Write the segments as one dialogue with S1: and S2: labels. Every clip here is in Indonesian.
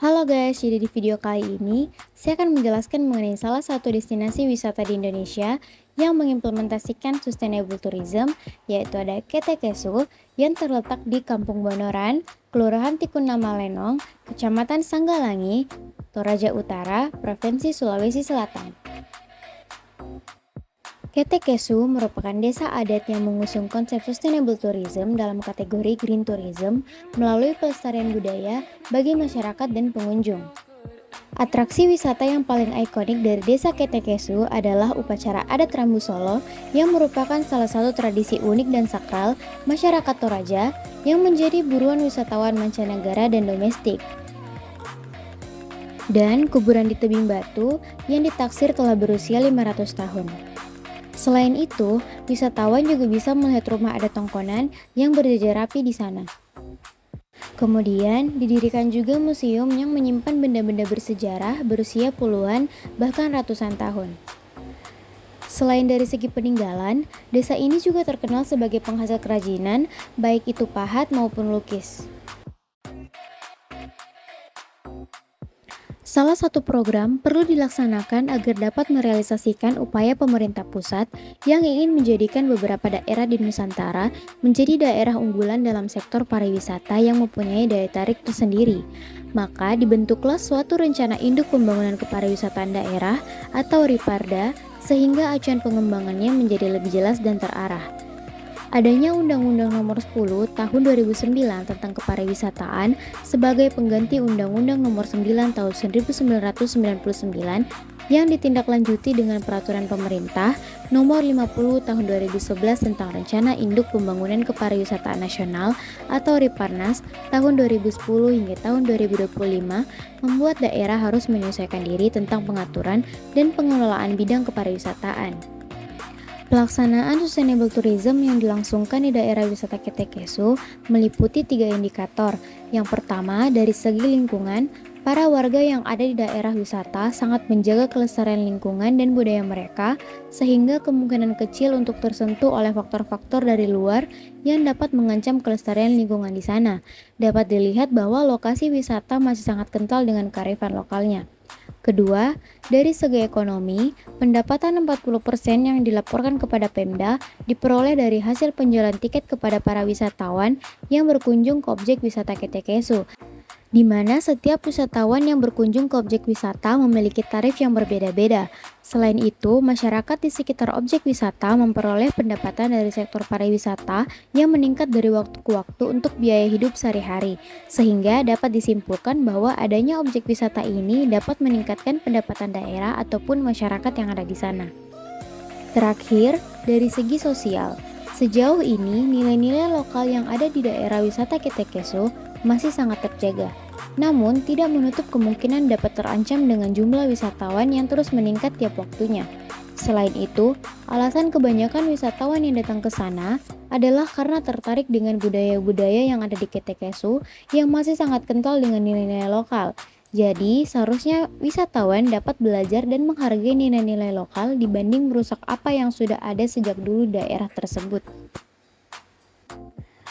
S1: Halo guys, jadi di video kali ini saya akan menjelaskan mengenai salah satu destinasi wisata di Indonesia yang mengimplementasikan sustainable tourism, yaitu ada Ketekesu yang terletak di Kampung Bonoran, Kelurahan Tikunama Lenong, Kecamatan Sanggalangi, Toraja Utara, Provinsi Sulawesi Selatan. Ketekesu merupakan desa adat yang mengusung konsep sustainable tourism dalam kategori green tourism melalui pelestarian budaya bagi masyarakat dan pengunjung. Atraksi wisata yang paling ikonik dari desa Ketekesu adalah upacara adat Rambu Solo yang merupakan salah satu tradisi unik dan sakral masyarakat Toraja yang menjadi buruan wisatawan mancanegara dan domestik. Dan kuburan di tebing batu yang ditaksir telah berusia 500 tahun. Selain itu, wisatawan juga bisa melihat rumah adat Tongkonan yang berjajar rapi di sana. Kemudian, didirikan juga museum yang menyimpan benda-benda bersejarah berusia puluhan bahkan ratusan tahun. Selain dari segi peninggalan, desa ini juga terkenal sebagai penghasil kerajinan, baik itu pahat maupun lukis. Salah satu program perlu dilaksanakan agar dapat merealisasikan upaya pemerintah pusat yang ingin menjadikan beberapa daerah di Nusantara menjadi daerah unggulan dalam sektor pariwisata yang mempunyai daya tarik tersendiri. Maka dibentuklah suatu rencana induk pembangunan kepariwisataan daerah atau RIPARDA sehingga acuan pengembangannya menjadi lebih jelas dan terarah. Adanya Undang-Undang Nomor 10 Tahun 2009 tentang Kepariwisataan sebagai pengganti Undang-Undang Nomor 9 Tahun 1999 yang ditindaklanjuti dengan Peraturan Pemerintah Nomor 50 Tahun 2011 tentang Rencana Induk Pembangunan Kepariwisataan Nasional atau RIPARNAS tahun 2010 hingga tahun 2025 membuat daerah harus menyesuaikan diri tentang pengaturan dan pengelolaan bidang kepariwisataan. Pelaksanaan sustainable tourism yang dilangsungkan di daerah wisata Ketekesu meliputi 3 indikator. Yang pertama, dari segi lingkungan, para warga yang ada di daerah wisata sangat menjaga kelestarian lingkungan dan budaya mereka, sehingga kemungkinan kecil untuk tersentuh oleh faktor-faktor dari luar yang dapat mengancam kelestarian lingkungan di sana. Dapat dilihat bahwa lokasi wisata masih sangat kental dengan kearifan lokalnya. Kedua, dari segi ekonomi, pendapatan 40% yang dilaporkan kepada Pemda diperoleh dari hasil penjualan tiket kepada para wisatawan yang berkunjung ke objek wisata Ketekesu, di mana setiap wisatawan yang berkunjung ke objek wisata memiliki tarif yang berbeda-beda. Selain itu, masyarakat di sekitar objek wisata memperoleh pendapatan dari sektor pariwisata yang meningkat dari waktu ke waktu untuk biaya hidup sehari-hari, sehingga dapat disimpulkan bahwa adanya objek wisata ini dapat meningkatkan pendapatan daerah ataupun masyarakat yang ada di sana. Terakhir, dari segi sosial, sejauh ini nilai-nilai lokal yang ada di daerah wisata Ketekesu masih sangat terjaga. Namun, tidak menutup kemungkinan dapat terancam dengan jumlah wisatawan yang terus meningkat tiap waktunya. Selain itu, alasan kebanyakan wisatawan yang datang ke sana adalah karena tertarik dengan budaya-budaya yang ada di Ketekesu yang masih sangat kental dengan nilai-nilai lokal. Jadi, seharusnya wisatawan dapat belajar dan menghargai nilai-nilai lokal dibanding merusak apa yang sudah ada sejak dulu daerah tersebut.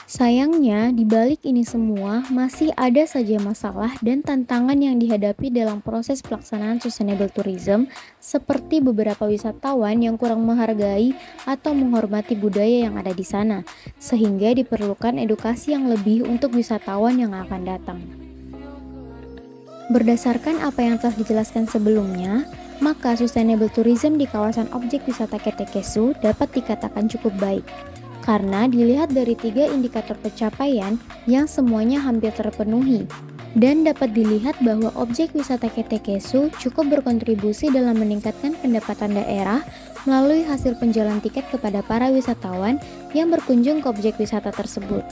S1: Sayangnya, di balik ini semua masih ada saja masalah dan tantangan yang dihadapi dalam proses pelaksanaan sustainable tourism, seperti beberapa wisatawan yang kurang menghargai atau menghormati budaya yang ada di sana, sehingga diperlukan edukasi yang lebih untuk wisatawan yang akan datang. Berdasarkan apa yang telah dijelaskan sebelumnya, maka sustainable tourism di kawasan objek wisata Ketekesu dapat dikatakan cukup baik. Karena dilihat dari 3 indikator pencapaian yang semuanya hampir terpenuhi, dan dapat dilihat bahwa objek wisata Ketekesu cukup berkontribusi dalam meningkatkan pendapatan daerah melalui hasil penjualan tiket kepada para wisatawan yang berkunjung ke objek wisata tersebut.